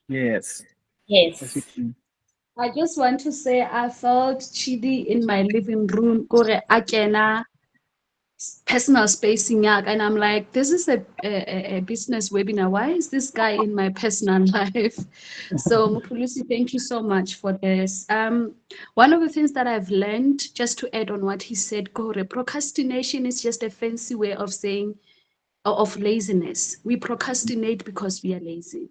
Yes. Yes, we Yes. can. I just want to say I felt Chidi in my living room, kore a kena personal spacing yak, and I'm like, this is a business webinar. Why is this guy in my personal life? So Mupulusi, thank you so much for this. One of the things that I've learned, just to add on what he said, kore, procrastination is just a fancy way of saying of laziness. We procrastinate because we are lazy.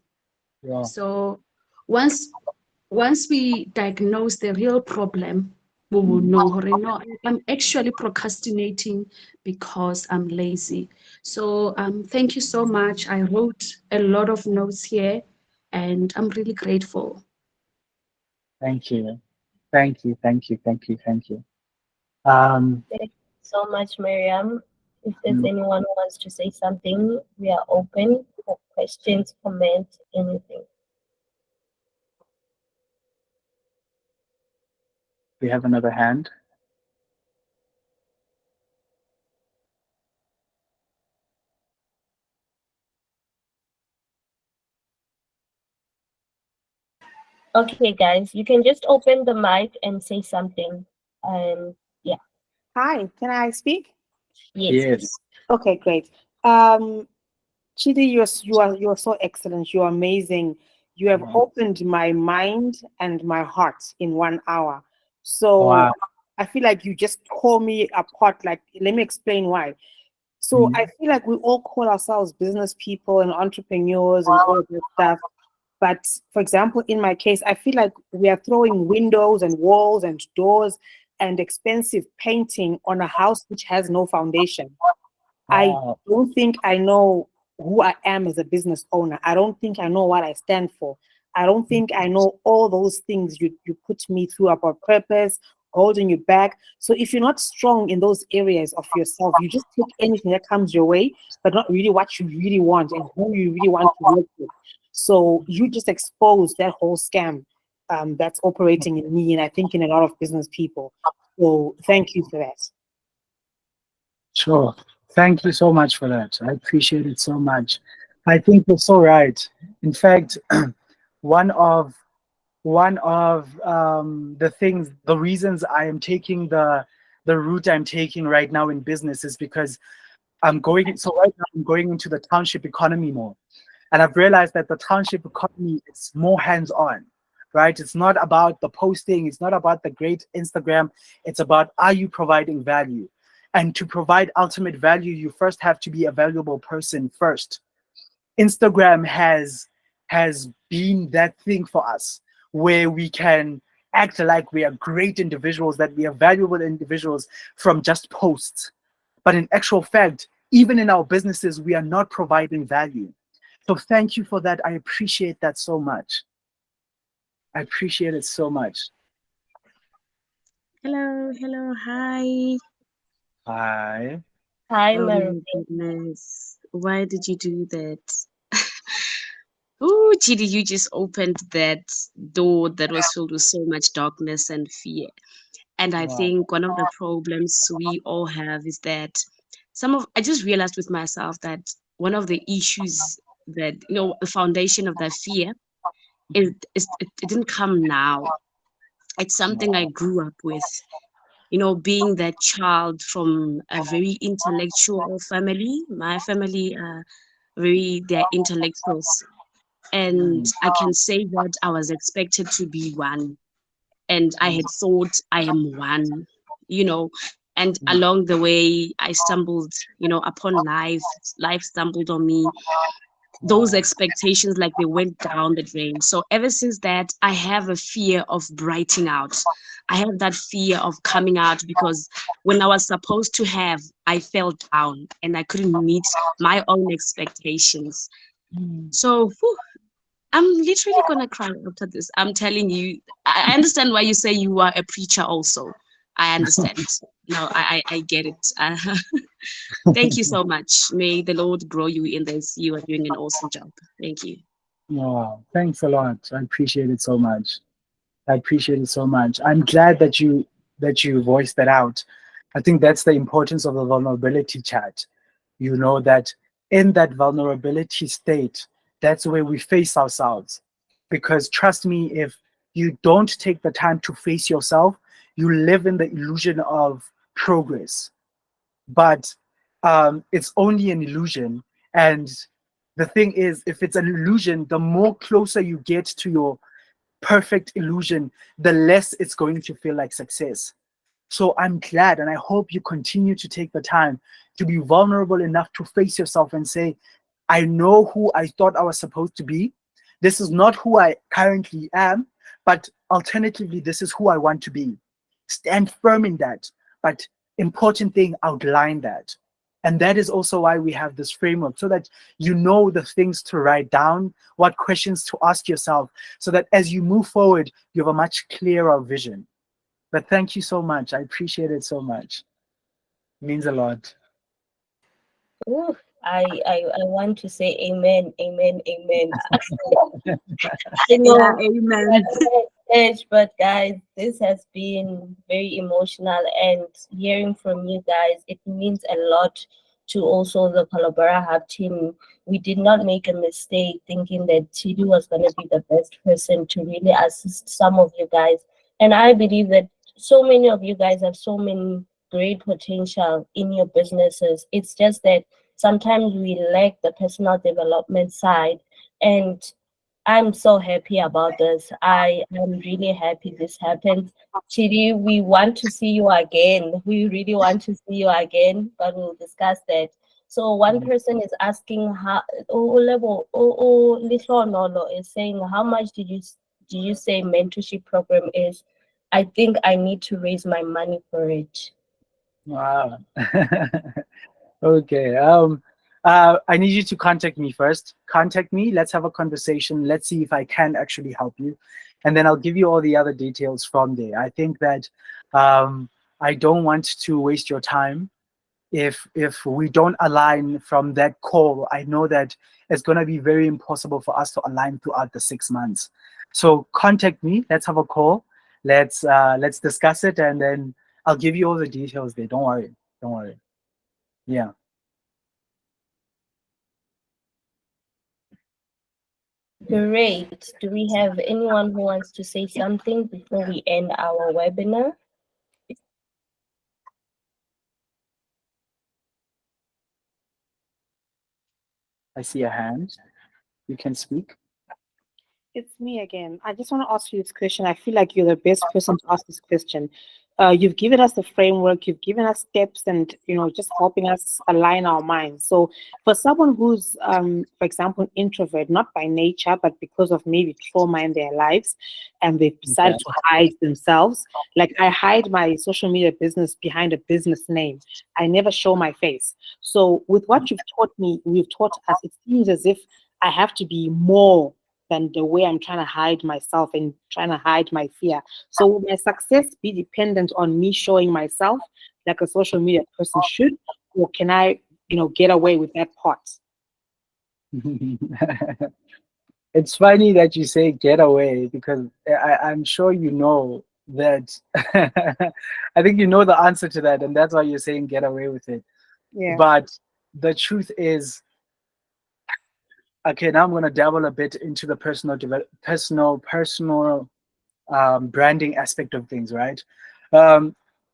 Yeah. So once once we diagnose the real problem, we will know, hore, no, I'm actually procrastinating because I'm lazy. So thank you so much. I wrote a lot of notes here and I'm really grateful. Thank you. Thank you. Thank you. Thank you. Thank you. Um, Thank you so much, Miriam. If there's mm, anyone who wants to say something, we are open for questions, comments, anything. we have another hand. Okay, guys, you can just open the mic and say something. And yeah, Hi, can I speak? yes, please. Yes. Okay, great. Chidi, you are so excellent. You're amazing. You have Wow. opened my mind and my heart in 1 hour. So Wow. I feel like you just tore me apart. Like, let me explain why. So I Mm, feel like we all call ourselves business people and entrepreneurs and all of that stuff. But for example, in my case, I feel like we are throwing windows and walls and doors and expensive painting on a house which has no foundation. I Wow. don't think I know who I am as a business owner. I don't think I know what I stand for. I don't think I know all those things you put me through about purpose, holding you back. So if you're not strong in those areas of yourself, you just take anything that comes your way, but not really what you really want and who you really want to work with. So you just expose that whole scam that's operating in me, and I think in a lot of business people. So thank you for that. Sure. Thank you so much for that. I appreciate it so much. I think you're so right. In fact, one of the things, the reasons I am taking the route I'm taking right now in business is because right now I'm going into the township economy more. And I've realized that the township economy is more hands-on, right? It's not about the posting, it's not about the great Instagram. It's about, are you providing value? And to provide ultimate value, you first have to be a valuable person first. Instagram has been that thing for us where we can act like we are great individuals, that we are valuable individuals from just posts. But in actual fact, even in our businesses, we are not providing value. So thank you for that. I appreciate that so much. I appreciate it so much. Hello, hello, hi. Hi. Hi, Oh Maru. my goodness. Why did you do that? Oh, Chidi, you just opened that door that was filled with so much darkness and fear. And I Wow. think one of the problems we all have is that I just realized with myself that one of the issues that, the foundation of that fear it didn't come now. It's something I grew up with. Being that child from a very intellectual family. My family are they're intellectuals. And Mm, I can say that I was expected to be one. And I had thought I am one, you know. And mm, along the way, I stumbled, upon life. Life stumbled on me, those expectations, like, they went down the drain. So ever since that, I have a fear of brighting out. I have that fear of coming out, because when I was supposed to have, I fell down and I couldn't meet my own expectations. mm. So I'm literally gonna cry after this. I'm telling you. I understand why you say you are a preacher also. I understand. No, I get it. Thank you so much. May the Lord grow you in this. You are doing an awesome job. Thank you. Wow. Thanks a lot. I appreciate it so much. I appreciate it so much. I'm glad that you voiced that out. I think that's the importance of the vulnerability chat. You know that in that vulnerability state, that's where we face ourselves. Because trust me, if you don't take the time to face yourself, you live in the illusion of progress. But it's only an illusion. And the thing is, if it's an illusion, the more closer you get to your perfect illusion, the less it's going to feel like success. So I'm glad and I hope you continue to take the time to be vulnerable enough to face yourself and say, I know who I thought I was supposed to be. This is not who I currently am, but alternatively, this is who I want to be. Stand firm in that. But important thing, outline that. And that is also why we have this framework, so that you know the things to write down, what questions to ask yourself, so that as you move forward, you have a much clearer vision. But thank you so much. I appreciate it so much. It means a lot. Ooh, I want to say amen, amen, amen. I Yeah, know amen. stage, but guys, this has been very emotional, and hearing from you guys, it means a lot to also the Palabara Hub team. We did not make a mistake thinking that Chidi was going to be the best person to really assist some of you guys. And I believe that so many of you guys have so many great potential in your businesses. It's just that sometimes we lack the personal development side. And I'm so happy about this. I am really happy this happened. Chidi, we want to see you again. We really want to see you again, but we'll discuss that. So one person is asking how Lihlo Nolo is saying, how much did you say mentorship program is? I think I need to raise my money for it. Wow. Okay. I need you to contact me first. Contact me. Let's have a conversation. Let's see if I can actually help you, and then I'll give you all the other details from there. I think that I don't want to waste your time if we don't align from that call. I know that it's going to be very impossible for us to align throughout the 6 months. So contact me. Let's have a call. Let's discuss it, and then I'll give you all the details there. Don't worry. Don't worry. Yeah. Great. Do we have anyone who wants to say something before we end our webinar? I see a hand. You can speak. It's me again. I just want to ask you this question. I feel like you're the best person to ask this question. You've given us the framework, you've given us steps, and just helping us align our minds. So, for someone who's, for example, introvert, not by nature, but because of maybe trauma in their lives, and they've decided to hide themselves. Like I hide my social media business behind a business name. I never show my face. So, with what you've taught me, we've taught us, it seems as if I have to be more than the way I'm trying to hide myself and trying to hide my fear. So will my success be dependent on me showing myself like a social media person should, or can I, get away with that part? It's funny that you say get away, because I'm sure you know that. I think you know the answer to that, and that's why you're saying get away with it. Yeah. But the truth is, okay, now I'm going to dabble a bit into the personal branding aspect of things, right?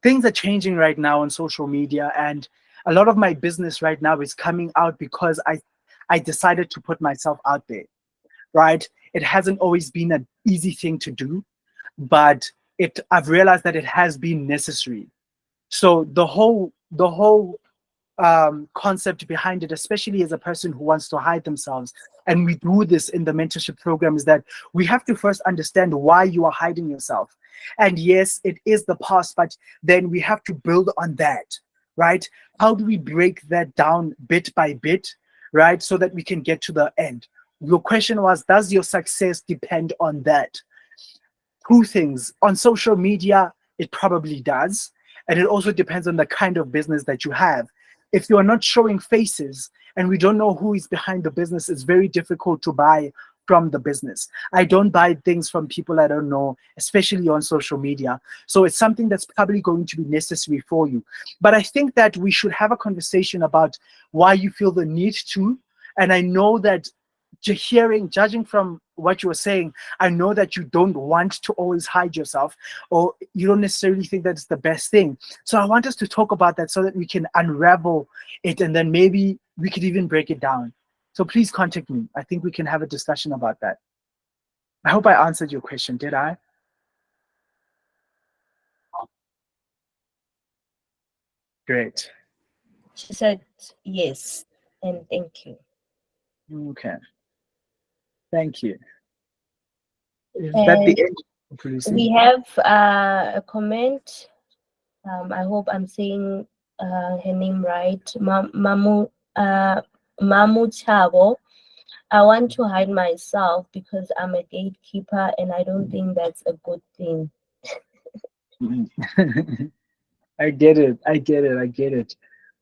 Things are changing right now on social media, and a lot of my business right now is coming out because I decided to put myself out there, right? It hasn't always been an easy thing to do, but I've realized that it has been necessary. So the whole concept behind it, especially as a person who wants to hide themselves, and we do this in the mentorship program, is that we have to first understand why you are hiding yourself. And yes, it is the past, but then we have to build on that, right? How do we break that down bit by bit, right? So that we can get to the end. Your question was, does your success depend on that? Two things. On social media, it probably does. And it also depends on the kind of business that you have. If you are not showing faces and we don't know who is behind the business, it's very difficult to buy from the business. I don't buy things from people I don't know, especially on social media. So it's something that's probably going to be necessary for you. But I think that we should have a conversation about why you feel the need to. And I know that judging from what you were saying, I know that you don't want to always hide yourself, or you don't necessarily think that it's the best thing. So I want us to talk about that so that we can unravel it, and then maybe we could even break it down. So please contact me. I think we can have a discussion about that. I hope I answered your question. Did I? Great. She said yes, and thank you. Okay. Thank you. Is that the end? We have a comment. I hope I'm saying her name right. Mamu Chavo. I want to hide myself because I'm a gatekeeper, and I don't think that's a good thing. I get it. I get it. I get it.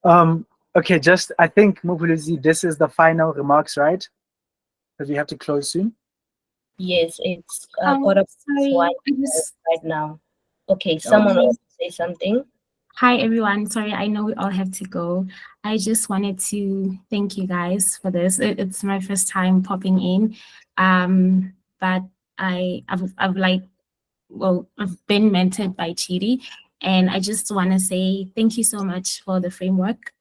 Okay, I think Mupuluzi, this is the final remarks, right? Because we have to close soon. Yes, it's quarter past one right now. Okay, someone wants to say something. Hi, everyone. Sorry, I know we all have to go. I just wanted to thank you guys for this. It's my first time popping in, but I've been mentored by Chidi, and I just want to say thank you so much for the framework.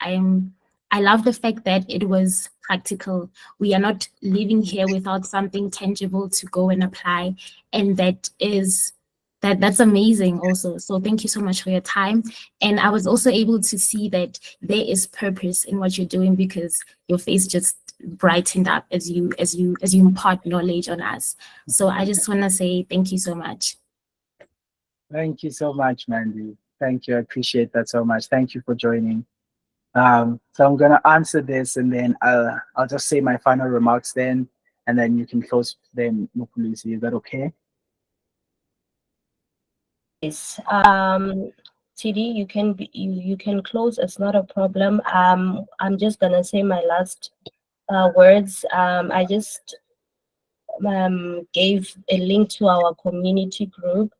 I love the fact that it was practical. We are not living here without something tangible to go and apply, and that's amazing also. So thank you so much for your time. And I was also able to see that there is purpose in what you're doing, because your face just brightened up as you impart knowledge on us. So I just want to say thank you so much. Thank you so much, Mandy. Thank you. I appreciate that so much. Thank you for joining. So I'm gonna answer this, and then I'll just say my final remarks then, and then you can close then, Mupulusi. Is that okay? Yes. TD, you can close. It's not a problem. I'm just gonna say my last words. I just gave a link to our community group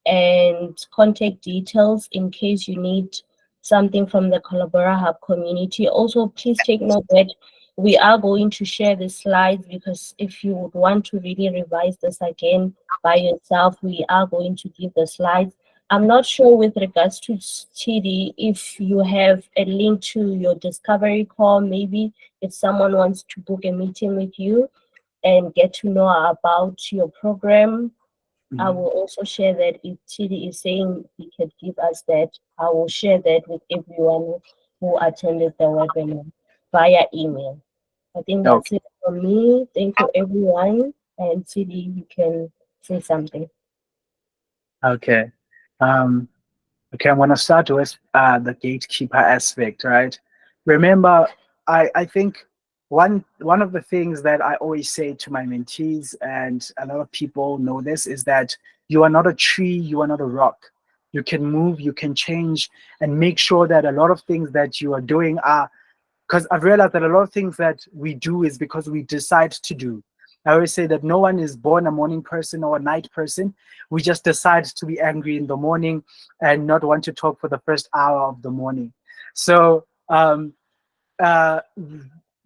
and contact details in case you need something from the Collabora Hub community. Also, please take note that we are going to share the slides, because if you would want to really revise this again by yourself, we are going to give the slides. I'm not sure with regards to Chidi if you have a link to your discovery call. Maybe if someone wants to book a meeting with you and get to know about your program. I will also share that. If Chidi is saying he can give us that, I will share that with everyone who attended the webinar via email. I think that's Okay. it from me. Thank you, everyone. And Chidi, you can say something. Okay. Um, okay, I'm gonna start with the gatekeeper aspect, right? Remember, I think one of the things that I always say to my mentees, and a lot of people know this, is that you are not a tree, you are not a rock. You can move, you can change, and make sure that a lot of things that you are doing are, because I've realized that a lot of things that we do is because we decide to do. I always say that no one is born a morning person or a night person. We just decide to be angry in the morning and not want to talk for the first hour of the morning. So uh,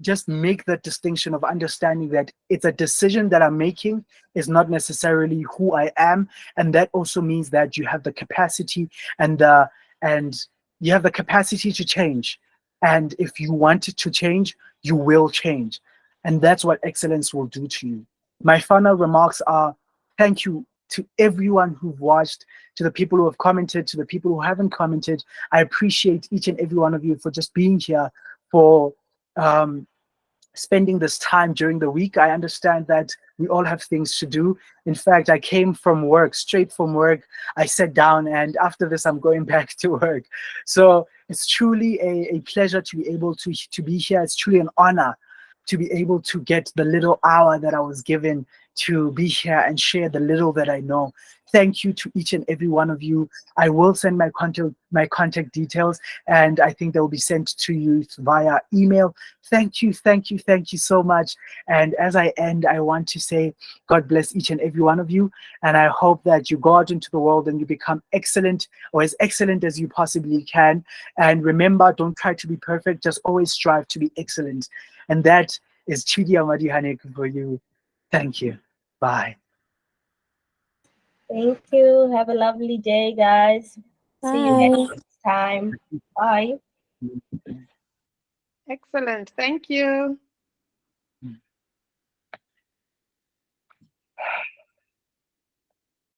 just make that distinction of understanding that it's a decision that I'm making, is not necessarily who I am, and that also means that you have the capacity and you have the capacity to change. And if you want to change, you will change, and that's what excellence will do to you. My final remarks are: thank you to everyone who've watched, to the people who have commented, to the people who haven't commented. I appreciate each and every one of you for just being here, for um, spending this time during the week. I understand that we all have things to do. In fact, I came from work, straight from work. I sat down, and after this, I'm going back to work. So it's truly a pleasure to be able to be here. It's truly an honor to be able to get the little hour that I was given to be here and share the little that I know. Thank you to each and every one of you. I will send my contact details, and I think they will be sent to you via email. Thank you, thank you, thank you so much. And as I end, I want to say, God bless each and every one of you. And I hope that you go out into the world and you become excellent, or as excellent as you possibly can. And remember, don't try to be perfect, just always strive to be excellent. And that is Chidi Amadi-Ahaneku for you. Thank you. Bye. Thank you. Have a lovely day, guys. See you Bye. next time. Bye. Excellent. Thank you.